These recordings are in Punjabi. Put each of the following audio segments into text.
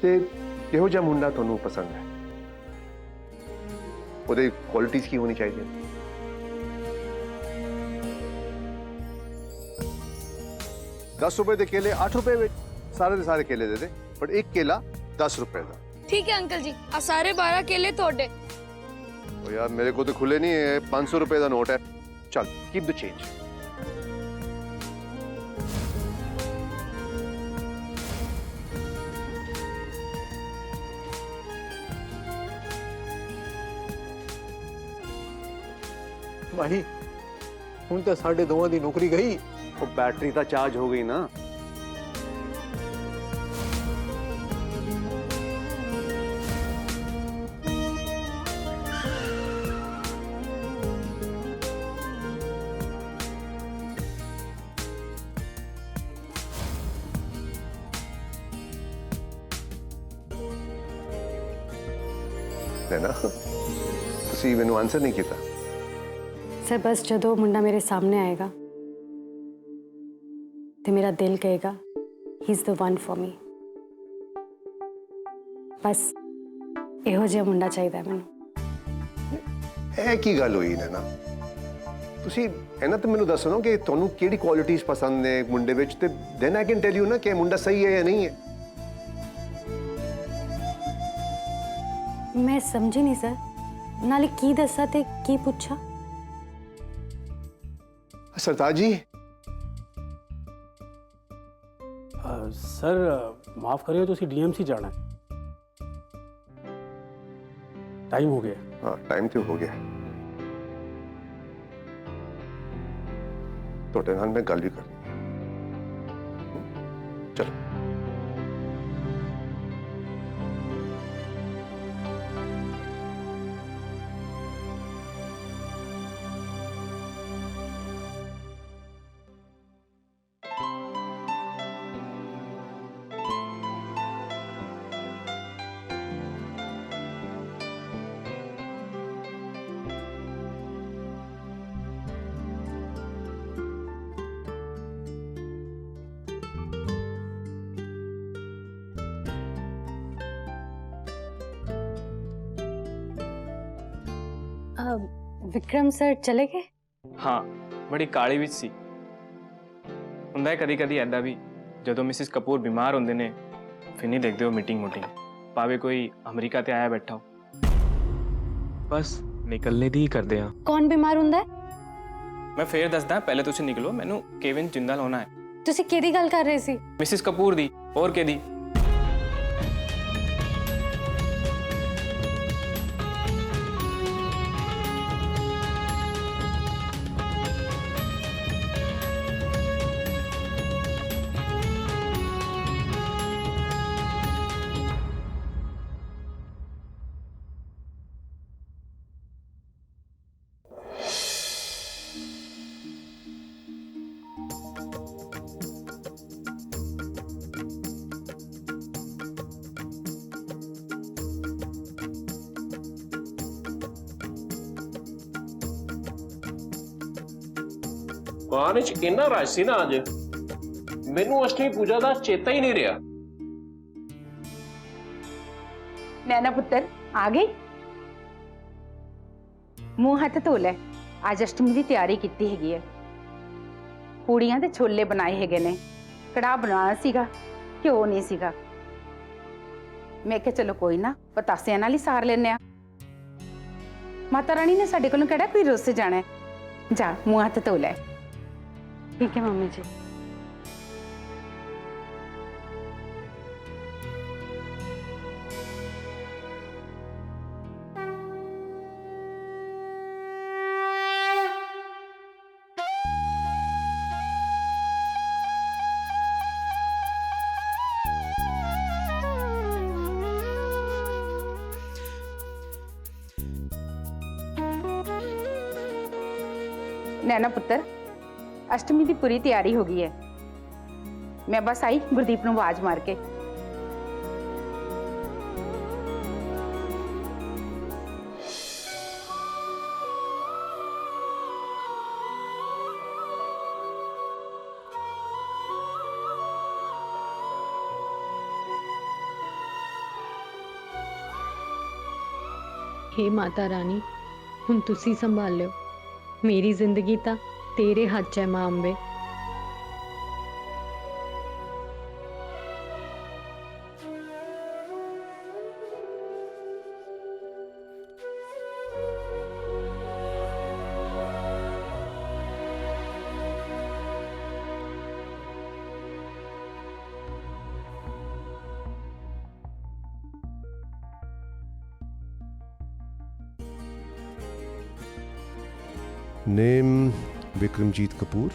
ਤੇ ਕਿਹੋ ਜਿਹਾ ਮੁੰਡਾ ਤੁਹਾਨੂੰ ਪਸੰਦ ਹੈ? ਉਹਦੇ ਕੁਆਲਿਟੀਜ਼ ਕੀ ਹੋਣੀ ਚਾਹੀਦੀ? 10 रुपए के केले 8 रुपए में सारे के सारे केले दे दे, बट एक केला 10 रुपए का। ठीक है अंकल जी, आ सारे 12 केले तोड़े। ओ यार मेरे को तो खुले नहीं है, 500 रुपए का नोट है। चल कीप द चेंज। भाई हुण तो साढ़े दोवां दी नौकरी गई। वो बैटरी तो चार्ज हो गई ना। तुसी मैनू आंसर नहीं किया सर। बस जदों मुंडा मेरे सामने आएगा तो मेरा दिल कहेगा he is the one for me. बस इहो जिहा मुंडा चाहिए मैनू। ਇਹ ਕੀ ਗੱਲ ਹੋਈ ਨੈਣਾ? ਤੁਸੀਂ ਇਹਨਾਂ ਤੇ ਮੈਨੂੰ ਦੱਸੋ ਨਾ ਕਿ ਤੁਹਾਨੂੰ ਕਿਹੜੀ ਕੁਆਲਿਟੀਜ਼ ਪਸੰਦ ਨੇ ਮੁੰਡੇ ਵਿੱਚ, ਤੇ then I can tell you ਨਾ ਕਿ ਮੁੰਡਾ ਸਹੀ ਹੈ ਜਾਂ ਨਹੀਂ ਹੈ। मैं समझी नहीं सर, नाले की दसा ते की पूछा? सरताज जी। सर माफ करियो, तुसी डीएमसी जाना है, टाइम हो गया। हाँ टाइम तो हो गया। तो नाल मैं गल भी कर चलो। विक्रम सर चले गए? हाँ बड़ी काली विच सी हुंदा है कदी कदी ऐदा भी जदों मिसिस कपूर बीमार होंदे ने फिर नहीं देखते हो मीटिंग मूटिंग भावे कोई अमरीका ते आया बैठा हो बस निकलने दी ही करदे हां। कौन बीमार हुंदा है? मैं फिर दसदा पहले तुसीं निकलो मैनू केविन जिंदल होना है। तुसी केदी गल कर रहे सी? मिसिस कपूर दी और केदी? मां च इन्ना रश सी ना अज मैनू अष्टमी पूजा का चेता ही नहीं रहा। नैना पुत्र आ गई? मुंह हाथ धो लै, अज अष्टमी की तैयारी की है। पूड़ियां ते छोले बनाए हैगे ने, कड़ाह बनाना सीगा, घ्यो नहीं सीगा। मैं क्या चलो कोई ना पतासियां नाल ही सार लेने। माता रानी ने साडे कोलों केड़ा कोई रुस जाना है। जा मुंह हाथ धो लै। ठीक है मम्मी जी। नैना पुत्र अष्टमी की पूरी तैयारी हो गई है। मैं बस आई गुरदीप नूं आवाज मार के। हे माता रानी हुण तुसी संभाल लियो मेरी जिंदगी तां तेरे हाथ च है मां अंबे। नेम विक्रमजीत कपूर।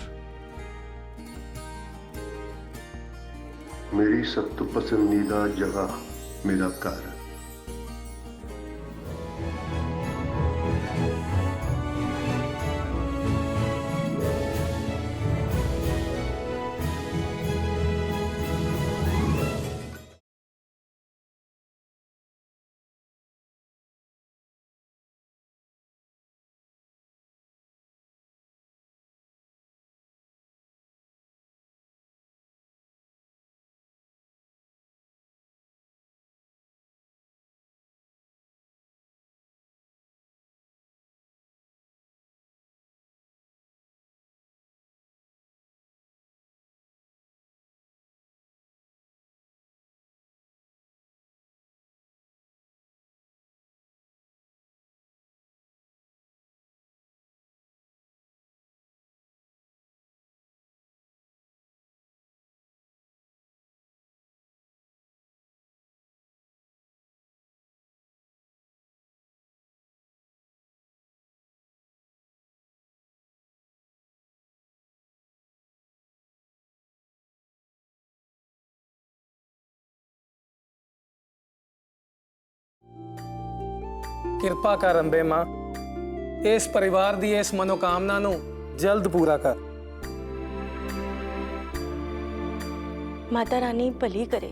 मेरी सब तो पसंदीदा जगह मेरा घर। ਕਿਰਪਾ ਕਰ ਅੰਬੇ ਮਾਂ, ਇਸ ਪਰਿਵਾਰ ਦੀ ਇਸ ਮਨੋਕਾਮਨਾ ਨੂੰ ਜਲਦ ਪੂਰਾ ਕਰ। माता रानी भली करे।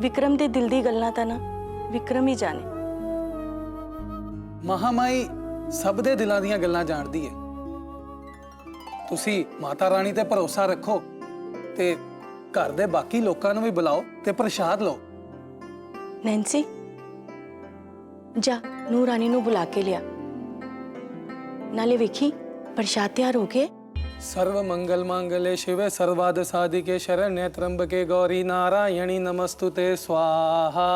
विक्रम दे दिल दी गल्लां तां ना विक्रम ही जाने। ਮਹਾਮਾਈ ਸਭ ਦੇ ਦਿਲਾਂ ਦੀਆਂ ਗੱਲਾਂ ਜਾਣਦੀ ਹੈ। ਤੁਸੀਂ ਮਾਤਾ ਰਾਣੀ ਤੇ ਭਰੋਸਾ ਰੱਖੋ ਤੇ ਘਰ ਦੇ ਬਾਕੀ ਲੋਕਾਂ ਨੂੰ ਵੀ ਬੁਲਾਓ ਤੇ ਪ੍ਰਸ਼ਾਦ ਲਓ। नैन्सी जा नूर रानी नू बुला के लिया, नाले वेखी प्रसाद तैयार हो गए। सर्व मंगल मांगल्ये शिवे सर्वार्थ साधिके शरण्ये त्र्यंबके गौरी नारायणी नमस्तुते स्वाहा।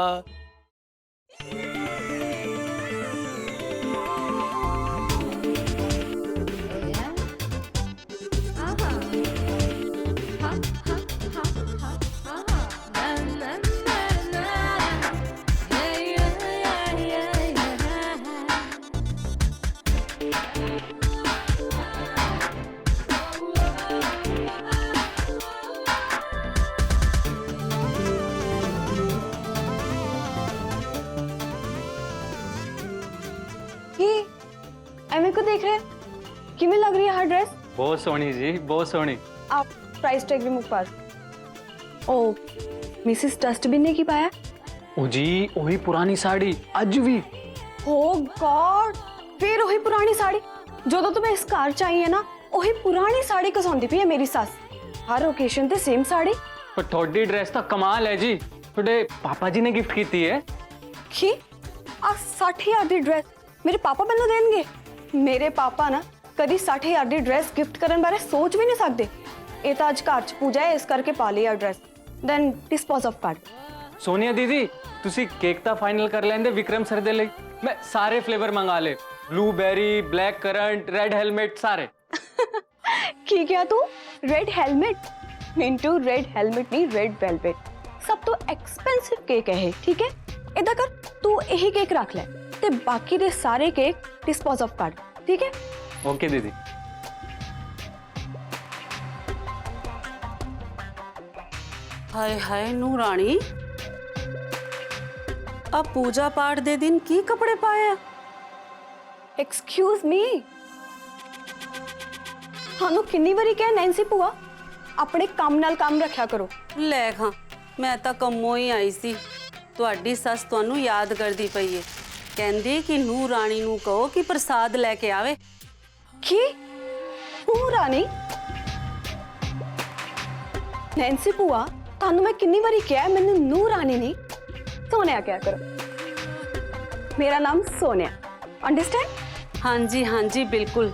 एम को देख रहे किमें लग रही है हर ड्रेस? बहुत सोहनी जी, बहुत सोहनी। आप प्राइस टैग भी मुक पास। ओ मिसेस डस्टबिन ने की पाया? ओ जी वही पुरानी साड़ी अज भी। ओ गॉड फिर वही पुरानी साड़ी जो तो तुम्हें इस घर चाहिए ना, वही पुरानी साड़ी कसौंदी पई है मेरी सास। हर ओकेशन ते सेम साड़ी। पर थोड़ी ड्रेस तो कमाल है जी, थोड़े पापा जी ने गिफ्ट की है। की आ 60,000 दी ड्रेस मेरे पापा मैनू देंगे? मेरे पापा ना कभी 60,000 दी ड्रेस गिफ्ट करने बारे सोच भी नहीं सकते। ये तो अज घर च पूजा है इस करके पा लिया dress, then dispose of card. Sonia दीदी तुसी केक ता फाइनल कर लेंदे विक्रम सर दे लई, मैं सारे फ्लेवर मंगा ले, blueberry, black currant, red helmet सारे। की क्या तू red helmet? Mintu red helmet नहीं रेड वेलवेट, सब तो एक्सपेंसिव केक है, ठीक है? इदा कर तू यही केक रख ले ते बाकी दे सारे केक डिस्पोज ऑफ कार्ड, ठीक है? ओके दीदी। हाय हाय नू रानी, अब पूजा पाठ दे दिन की कपड़े पाए? एक्सक्यूज मी, थानू किन्नी बारी कहा नैंसी भूआ अपने काम नाल काम रखा करो। ले खां मैं तो कम्मों ही आई सी, तुहाडी सस तुहानू याद करदी पई है, कहंदी कि नू रानी नू कहो कि प्रसाद लेके आवे। की नू रानी? नैंसी भूआ थानू मैं किन्नी बारी कहा मैनू नू रानी नहीं सोने क्या करो। मेरा नाम सोनिया, अंडरस्टैंड? ਹਾਂਜੀ ਹਾਂਜੀ ਬਿਲਕੁਲ,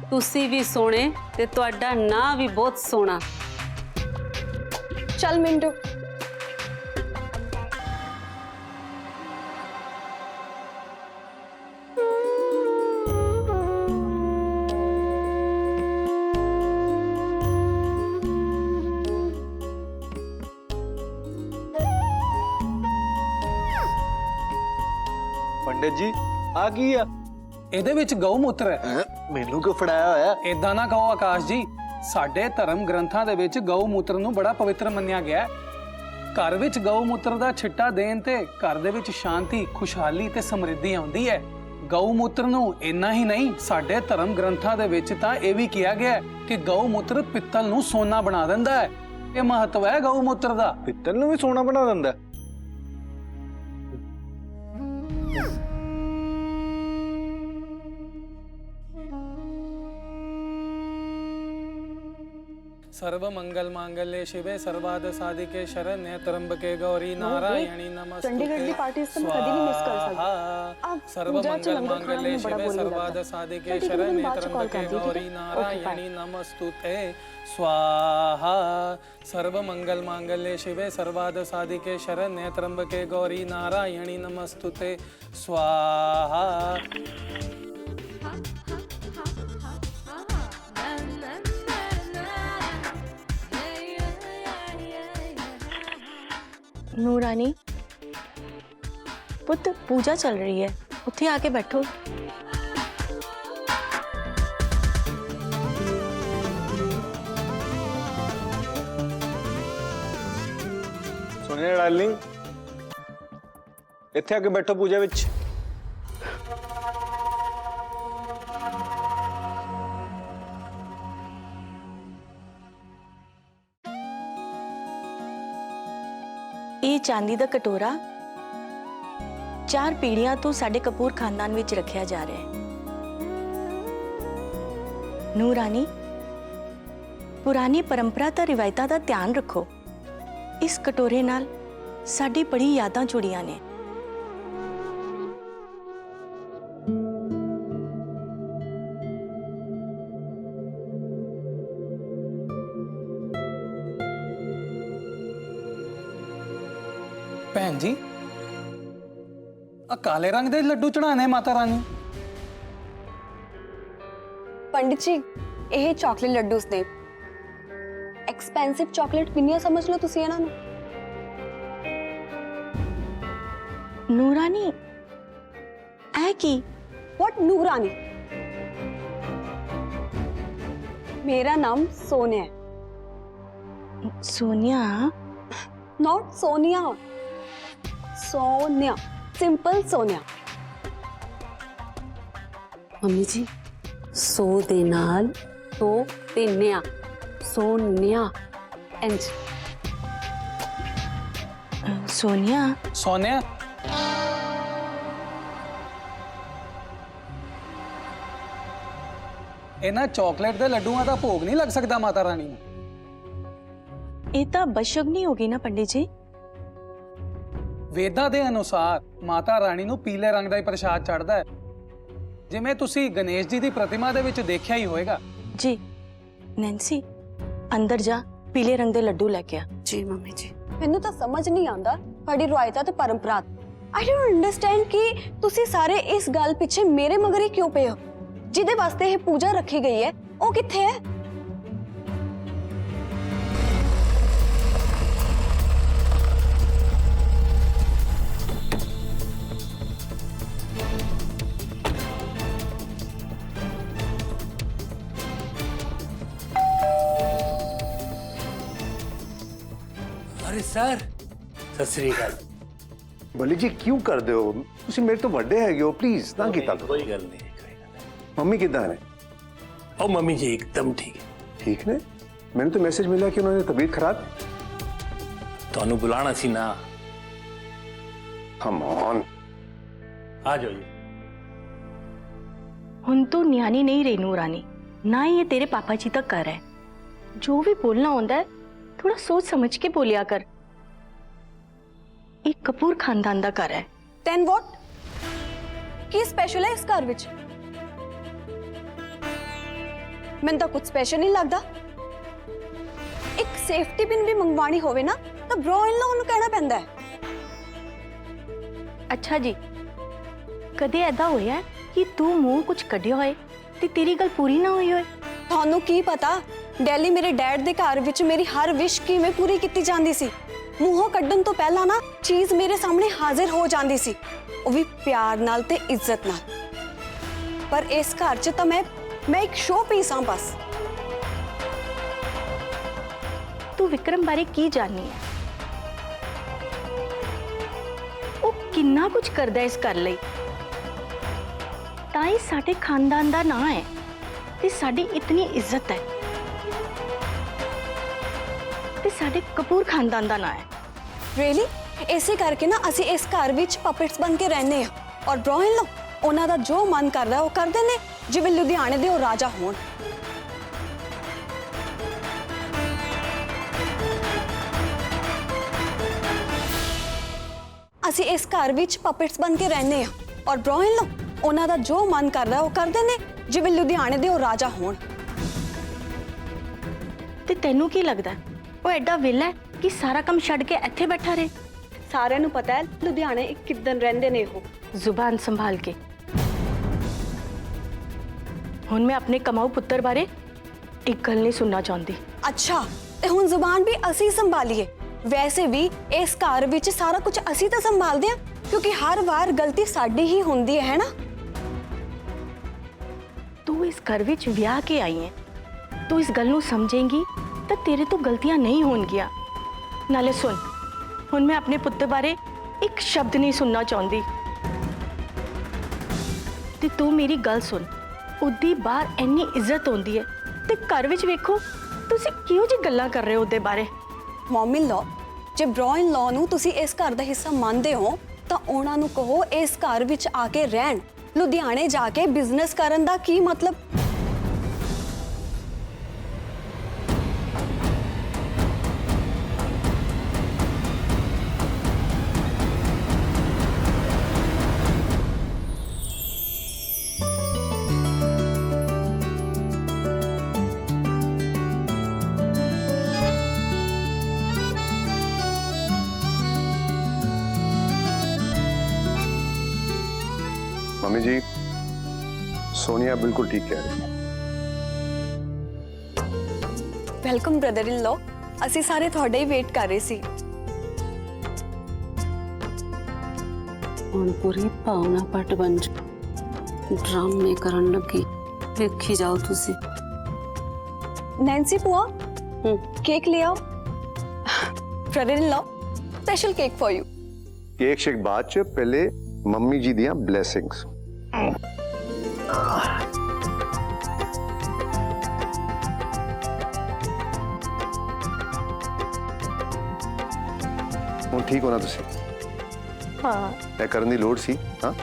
ਤੁਸੀਂ ਵੀ ਸੋਹਣੇ ਤੇ ਤੁਹਾਡਾ ਨਾਂ ਵੀ ਬਹੁਤ ਸੋਹਣਾ। चल मिंटू। ਪੰਡਿਤ ਜੀ ਆ ਕੀ ਆ? ਇਹਦੇ ਵਿੱਚ ਗਊ ਮੂਤਰ ਹੈ। ਮੈਨੂੰ ਕਿਉਂ ਫੜਾਇਆ ਹੋਇਆ? ਏਦਾਂ ਨਾ ਕਹੋ ਆਕਾਸ਼ ਜੀ, ਸਾਡੇ ਧਰਮ ਗ੍ਰੰਥਾਂ ਦੇ ਵਿੱਚ ਗਊ ਮੂਤਰ ਨੂੰ ਬੜਾ ਪਵਿੱਤਰ ਮੰਨਿਆ ਗਿਆ ਹੈ। ਘਰ ਵਿੱਚ ਗਊ ਮੂਤਰ ਦਾ ਛਿੱਟਾ ਦੇਣ ਤੇ ਘਰ ਦੇ ਵਿੱਚ ਸ਼ਾਂਤੀ, ਖੁਸ਼ਹਾਲੀ ਤੇ ਸਮਰਿੱਧੀ ਆਉਂਦੀ ਹੈ। ਗਊ ਮੂਤਰ ਨੂੰ ਇੰਨਾ ਹੀ ਨਹੀਂ, ਸਾਡੇ ਧਰਮ ਗ੍ਰੰਥਾਂ ਦੇ ਵਿੱਚ ਤਾਂ ਇਹ ਵੀ ਕਿਹਾ ਗਿਆ ਹੈ ਕਿ ਗਊ ਮੂਤਰ ਪਿੱਤਲ ਨੂੰ ਸੋਨਾ ਬਣਾ ਦਿੰਦਾ ਹੈ। ਇਹ ਮਹੱਤਵ ਹੈ ਗਊ ਮੂਤਰ ਦਾ। ਪਿੱਤਲ ਨੂੰ ਵੀ ਸੋਨਾ ਬਣਾ ਦਿੰਦਾ? सर्व मंगल मांगल्ये शिवे सर्वार्थ साधिके शरण्ये त्र्यंबके गौरी नारायणी नमस्तुते। चंडीगढ़ की पार्टी से मैं कभी नहीं मिस कर सकती। अब सर्व पूजा च मंगल लंगर खाना मांगल्ये में बड़ा शिवे बोरिंग सर्वार्थ लगता है। साधिके ठीक है, शरण्ये मैं बाद च कॉल त्र्यंबके करती हूँ, ठीक गौरी है? नारायणी नमस्तुते स्वाहा। सर्व मंगल मांगल्ये शिवे सर्वार्थ साधिके शरण्ये त्र्यंबके गौरी नारायणी नमस्तुते स्वाहा। नूरानी पुत्र, पूजा चल रही है, उत्थे आके बैठो। ਸੋਨੀਆ ਡਾਰਲਿੰਗ, ਇੱਥੇ ਆ ਕੇ ਬੈਠੋ ਪੂਜਾ ਵਿੱਚ। ਇਹ ਚਾਂਦੀ ਦਾ ਕਟੋਰਾ 4 ਪੀੜ੍ਹੀਆਂ ਤੋਂ ਸਾਡੇ ਕਪੂਰ ਖਾਨਦਾਨ ਵਿੱਚ ਰੱਖਿਆ ਜਾ ਰਿਹਾ ਹੈ। ਨੂਰਾਨੀ, ਪੁਰਾਣੀ ਪਰੰਪਰਾ ਤੇ ਰਿਵਾਇਤਾਂ ਦਾ ਧਿਆਨ ਰੱਖੋ। ਇਸ ਕਟੋਰੇ ਨਾਲ ਸਾਡੀ ਬੜੀ ਯਾਦਾਂ ਜੁੜੀਆਂ ਨੇ। ਭੈਣ ਜੀ, ਆ ਕਾਲੇ ਰੰਗ ਦੇ ਲੱਡੂ ਚੜਾਣੇ ਮਾਤਾ ਰਾਣੀ? पंडित जी, ਇਹ ਚਾਕਲੇਟ ਲੱਡੂਸ ਨੇ। ਐਕਸਪੈਂਸਿਵ ਚਾਕਲੇਟ ਪਿੰਨੀਆਂ ਸਮਝ ਲਓ ਤੁਸੀਂ ਇਹਨਾਂ ਨੂੰ। ਨੂਰਾਨੀ, ਐ ਕੀ? व्हाट नूरानी? मेरा नाम सोनिया है। Sonia? Not Sonia, Sonia, simple Sonia. Mummy ਜੀ, 100 ਦੇ ਨਾਲ 2 ਤੇ ਨਿਆ, ਸੋਨਿਆ ਇੰਜ। सोनिया? ਸੋਨਿਆ? ਇਹਨਾਂ ਚਾਕਲੇਟ ਦੇ ਲੱਡੂਆਂ ਦਾ ਭੋਗ ਨਹੀਂ ਲੱਗ ਸਕਦਾ ਮਾਤਾ ਰਾਣੀ ਨੂੰ? ਇਹ ਤਾਂ ਬਸ਼ਗਨੀ ਹੋ ਗਈ ਨਾ ਪੰਡਿਤ ਜੀ। ਵੇਦਾਂ ਦੇ ਅਨੁਸਾਰ ਮਾਤਾ ਰਾਣੀ ਨੂੰ ਪੀਲੇ ਰੰਗ ਦਾ ਹੀ ਪ੍ਰਸ਼ਾਦ ਚੜ੍ਹਦਾ ਹੈ, ਜਿਵੇਂ ਤੁਸੀਂ ਗਣੇਸ਼ ਜੀ ਦੀ ਪ੍ਰਤਿਮਾ ਦੇ ਵਿੱਚ ਦੇਖਿਆ ਹੀ ਹੋਵੇਗਾ। ਜੀ ਨੈਂਸੀ, ਅੰਦਰ ਜਾ, ਪੀਲੇ ਰੰਗ ਦੇ ਲੱਡੂ ਲੈ ਕੇ ਆ। ਜੀ ਮੰਮੀ ਜੀ। ਮੈਨੂੰ ਤਾਂ ਸਮਝ ਨਹੀਂ ਆਉਂਦਾ ਤੁਹਾਡੀ ਰਵਾਇਤਾਂ ਤੇ ਪਰੰਪਰਾ। ਆਈ ਡੋਨਟ ਅੰਡਰਸਟੈਂਡ ਕਿ ਤੁਸੀਂ ਸਾਰੇ ਇਸ ਗੱਲ ਪਿੱਛੇ ਮੇਰੇ ਮਗਰ ਹੀ ਕਿਉਂ ਪਏ ਹੋ। ਜਿਹਦੇ ਵਾਸਤੇ ਇਹ ਪੂਜਾ ਰੱਖੀ ਗਈ ਹੈ ਉਹ ਕਿੱਥੇ ਹੈ? अरे सर, सत श्री अकाल। ਬਲੀ ਜੀ ਕਿਉਂ ਕਰਦੇ ਹੋ? ਤੁਸੀਂ ਮੇਰੇ ਤੋਂ ਵੱਡੇ ਹੈਗੇ ਹੋ, ਪਲੀਜ਼ ਨਾ ਕੀਤਾ ਕਰੋ। कोई गल नहीं, कोई गल नहीं। ਮੰਮੀ ਕਿੱਦਾਂ ਨੇ? ओ मम्मी जी एकदम ठीक है। ਠੀਕ ਨੇ? ਮੈਨੂੰ ਤਾਂ ਮੈਸੇਜ ਮਿਲਿਆ ਕਿ ਉਹਨਾਂ ਦੀ ਤਬੀਅਤ ਖਰਾਬ। ਤੁਹਾਨੂੰ ਬੁਲਾਣਾ ਸੀ ਨਾ। ਕਮ ਔਨ, आ जाओ जी। ਹੁਣ ਤੂੰ ਨਿਆਣੀ ਨਹੀਂ ਰਹੀ ਨੂਰਾਨੀ, ਨਾ ਹੀ ਇਹ ਤੇਰੇ ਪਾਪਾ ਜੀ ਦਾ ਘਰ ਹੈ। ਜੋ ਵੀ ਬੋਲਣਾ ਹੁੰਦਾ ਹੈ ਥੋੜਾ ਸੋਚ ਸਮਝ ਕੇ ਬੋਲਿਆ ਕਰ। ਇਹ ਕਪੂਰ ਖਾਨਦਾਨ ਦਾ ਘਰ ਹੈ। Then what? ਕੀ ਸਪੈਸ਼ਲ ਹੈ ਇਸ ਘਰ ਵਿੱਚ? ਮੈਨੂੰ ਤਾਂ ਕੁਝ ਸਪੈਸ਼ਲ ਨਹੀਂ ਲੱਗਦਾ। ਇੱਕ ਸੇਫਟੀ ਪਿਨ ਵੀ ਮੰਗਵਾਣੀ ਹੋਵੇ ਨਾ ਤਾਂ ਬ੍ਰੋ ਇਨ ਲੋ ਨੂੰ ਕਹਿਣਾ ਪੈਂਦਾ ਹੈ। ਅੱਛਾ ਜੀ, ਕਦੇ ਐਦਾਂ ਹੋਇਆ ਕਿ ਤੂੰ ਮੂੰਹ ਕੁਝ ਕੱਢਿਆ ਹੋਏ ਤੇ ਤੇਰੀ ਗੱਲ ਪੂਰੀ ਨਾ ਹੋਈ ਹੋਏ? ਤੁਹਾਨੂੰ ਕੀ ਪਤਾ ਦਿੱਲੀ ਮੇਰੇ ਡੈਡ ਦੇ ਘਰ ਵਿੱਚ ਮੇਰੀ ਹਰ ਵਿਸ਼ ਕਿਵੇਂ ਪੂਰੀ ਕੀਤੀ ਜਾਂਦੀ ਸੀ। ਮੂੰਹੋਂ ਕੱਢਣ ਤੋਂ ਪਹਿਲਾਂ ਨਾ ਚੀਜ਼ ਮੇਰੇ ਸਾਹਮਣੇ ਹਾਜ਼ਰ ਹੋ ਜਾਂਦੀ ਸੀ, ਉਹ ਵੀ ਪਿਆਰ ਨਾਲ ਤੇ ਇੱਜ਼ਤ ਨਾਲ। ਪਰ ਇਸ ਘਰ 'ਚ ਤਾਂ ਮੈਂ ਇੱਕ ਸ਼ੋ ਪੀਸ ਹਾਂ ਬਸ। ਤੂੰ ਵਿਕਰਮ ਬਾਰੇ ਕੀ ਜਾਣਨੀ ਹੈ? ਉਹ ਕਿੰਨਾ ਕੁਝ ਕਰਦਾ ਇਸ ਘਰ ਲਈ। ਤਾਂ ਹੀ ਸਾਡੇ ਖਾਨਦਾਨ ਦਾ ਨਾਂ ਹੈ ਤੇ ਸਾਡੀ ਇਤਨੀ ਇੱਜ਼ਤ ਹੈ ਤੇ ਸਾਡੇ ਕਪੂਰ ਖਾਨਦਾਨ ਦਾ ਨਾਂ ਹੈ। ਰੀਅਲੀ? ਇਸੇ ਕਰਕੇ ਨਾ ਅਸੀਂ ਇਸ ਘਰ ਵਿੱਚ ਪਪੇਟਸ ਬਣ ਕੇ ਰਹਿੰਦੇ ਆ ਔਰ ਬ੍ਰੋ ਇਨ ਲੋ ਉਹਨਾਂ ਦਾ ਜੋ ਮਨ ਕਰਦਾ ਉਹ ਕਰਦੇ ਨੇ, ਜਿਵੇਂ ਲੁਧਿਆਣੇ ਦੇ ਉਹ ਰਾਜਾ ਹੋਣ। ਅਸੀਂ ਇਸ ਘਰ ਵਿੱਚ ਪਪੇਟਸ ਬਣ ਕੇ ਰਹਿੰਦੇ ਆ ਔਰ ਬ੍ਰੋ ਇਨ ਲੋ ਉਹਨਾਂ ਦਾ ਜੋ ਮਨ ਕਰਦਾ ਉਹ ਕਰਦੇ ਨੇ, ਜਿਵੇਂ ਲੁਧਿਆਣੇ ਦੇ ਉਹ ਰਾਜਾ ਹੋਣ। ਤੇ ਤੈਨੂੰ ਕੀ ਲੱਗਦਾ ਉਹ ਐਡਾ ਵਿਹਲਾ ਹੈ ਕਿ ਸਾਰਾ ਕੰਮ ਛੱਡ ਕੇ ਇੱਥੇ ਬੈਠਾ ਰਹੇ? ਸਾਰਿਆਂ ਨੂੰ ਪਤਾ ਹੈ ਲੁਧਿਆਣੇ ਕਿੱਦਣ ਰਹਿੰਦੇ ਨੇ ਉਹ। ਜ਼ੁਬਾਨ ਸੰਭਾਲ ਕੇ। ਹੁਣ ਮੈਂ ਆਪਣੇ ਕਮਾਊ ਪੁੱਤਰ ਬਾਰੇ ਇੱਕ ਗੱਲ ਨਹੀਂ ਸੁਣਨਾ ਚਾਹੁੰਦੀ। ਅੱਛਾ, ਤੇ ਹੁਣ ਜ਼ੁਬਾਨ ਵੀ ਅਸੀਂ ਸੰਭਾਲੀਏ। ਵੈਸੇ ਵੀ ਇਸ ਘਰ ਵਿੱਚ ਸਾਰਾ ਕੁਝ ਅਸੀਂ ਤਾਂ ਸੰਭਾਲਦੇ ਹਾਂ, ਕਿਉਂਕਿ ਹਰ ਵਾਰ ਗਲਤੀ ਸਾਡੀ ਹੀ ਹੁੰਦੀ ਹੈ ਨਾ। ਤੂੰ ਇਸ ਘਰ ਵਿੱਚ ਵਿਆਹ ਕੇ ਆਈ ਹੈ, ਤੂੰ ਇਸ ਗੱਲ ਨੂੰ ਸਮਝੇਂਗੀ ਤਾਂ ਤੇਰੇ ਤੋਂ ਗਲਤੀਆਂ ਨਹੀਂ ਹੋਣਗੀਆਂ। ਨਾਲੇ ਸੁਣ, ਹੁਣ ਮੈਂ ਆਪਣੇ ਪੁੱਤ ਬਾਰੇ ਇੱਕ ਸ਼ਬਦ ਨਹੀਂ ਸੁਣਨਾ ਚਾਹੁੰਦੀ। ਤੇ ਤੂੰ ਮੇਰੀ ਗੱਲ ਸੁਣ, ਉਹਦੀ ਬਾਹਰ ਇੰਨੀ ਇੱਜ਼ਤ ਹੁੰਦੀ ਹੈ ਤੇ ਘਰ ਵਿੱਚ ਵੇਖੋ ਤੁਸੀਂ ਕਿਉਂ ਜੀ ਗੱਲਾਂ ਕਰ ਰਹੇ ਹੋ ਉਹਦੇ ਬਾਰੇ। ਮਮ ਇਨ ਲੋ, ਜੇ ਬ੍ਰੋ ਇਨ ਲੋ ਨੂੰ ਤੁਸੀਂ ਇਸ ਘਰ ਦਾ ਹਿੱਸਾ ਮੰਨਦੇ ਹੋ ਤਾਂ ਉਹਨਾਂ ਨੂੰ ਕਹੋ ਇਸ ਘਰ ਵਿੱਚ ਆ ਕੇ ਰਹਿਣ। ਲੁਧਿਆਣੇ ਜਾ ਕੇ ਬਿਜ਼ਨਸ ਕਰਨ ਦਾ ਕੀ ਮਤਲਬ? मम्मी जी, सोनिया बिल्कुल ठीक कह रही है। ਵੈਲਕਮ ਬ੍ਰਦਰ ਇਨ ਲੋ, ਅਸੀਂ ਸਾਰੇ ਤੁਹਾਡੇ ਹੀ ਵੇਟ ਕਰ ਰਹੇ ਸੀ। ਹੁਣ ਪੂਰੀ ਭਾਵਨਾ ਪਟ ਬਣ ਜਾ, ਡਰਾਮੇ ਕਰਨ ਲੱਗੀ। ਵੇਖੀ ਜਾਓ ਤੁਸੀਂ। ਨੈਂਸੀ ਭੂਆ, ਕੇਕ ਲੈ ਆਓ। Brother in law, special cake for you. Cake shake बाद च पहले मम्मी जी दियां ब्लेसिंग्स। ਹੁਣ ਠੀਕ ਹੋਣਾ ਤੁਸੀਂ? ਹਾਂ, ਇਹ ਕਰਨ ਦੀ ਲੋੜ ਸੀ। ਹਾਂ,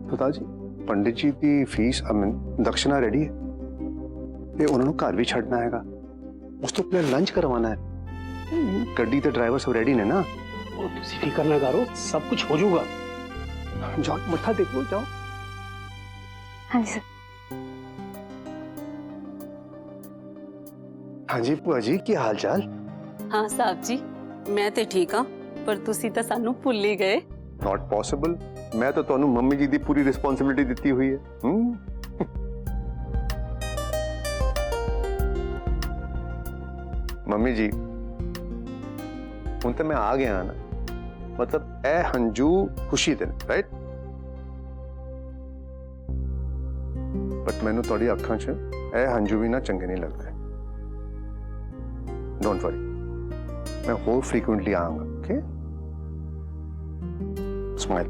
ਪਤਾ ਜੀ, ਪੰਡਿਤ ਜੀ ਦੀ ਫੀਸ ਦਕਸ਼ਨਾ ਰੈਡੀ ਹੈ ਤੇ ਉਹਨਾਂ ਨੂੰ ਘਰ ਵੀ ਛੱਡਣਾ ਹੈਗਾ। ਉਸ ਤੋਂ ਪਹਿਲਾਂ ਲੰਚ ਕਰਵਾਉਣਾ ਹੈ। ਗੱਡੀ ਤੇ ਡਰਾਈਵਰ ਸਭ ਰੈਡੀ ਨੇ ਨਾ। ਉਹ ਤੁਸੀਂ ਫਿਕਰ ਨਾ ਕਰੋ, ਸਭ ਕੁਝ ਹੋ ਜਾਊਗਾ। ਜਾਓ ਮੱਥਾ ਦੇਖੋ, ਜਾਓ। ਹਾਂਜੀ ਸਰ। ਹਾਂਜੀ ਭੂਆ ਜੀ, ਕੀ ਹਾਲ ਚਾਲ? ਹਾਂ ਸਾਹਿਬ ਜੀ, ਮੈਂ ਤੇ ਠੀਕ ਹਾਂ, ਪਰ ਤੁਸੀਂ ਤਾਂ ਸਾਨੂੰ ਭੁੱਲ ਹੀ ਗਏ। Not possible. ਮੈਂ ਤਾਂ ਤੁਹਾਨੂੰ ਮੰਮੀ ਜੀ ਦੀ ਪੂਰੀ ਰਿਸਪੌਂਸਿਬਿਲਿਟੀ ਦਿੱਤੀ ਹੋਈ ਹੈ। ਮੰਮੀ ਜੀ, ਹੁਣ ਤਾਂ ਮੈਂ ਆ ਗਿਆ ਨਾ, ਮਤਲਬ ਇਹ ਹੰਝੂ ਖੁਸ਼ੀ ਦੇ ਨੇ, ਰਾਈਟ? ਬਟ ਮੈਨੂੰ ਤੁਹਾਡੀ ਅੱਖਾਂ 'ਚ ਇਹ ਹੰਝੂ ਵੀ ਨਾ ਚੰਗੇ ਨਹੀਂ ਲੱਗਦੇ। ਡੋਂਟ ਵਰੀ, ਮੈਂ ਹੋਰ ਫ੍ਰੀਕੁਐਂਟਲੀ ਆਉਂਗਾ। Okay, smile.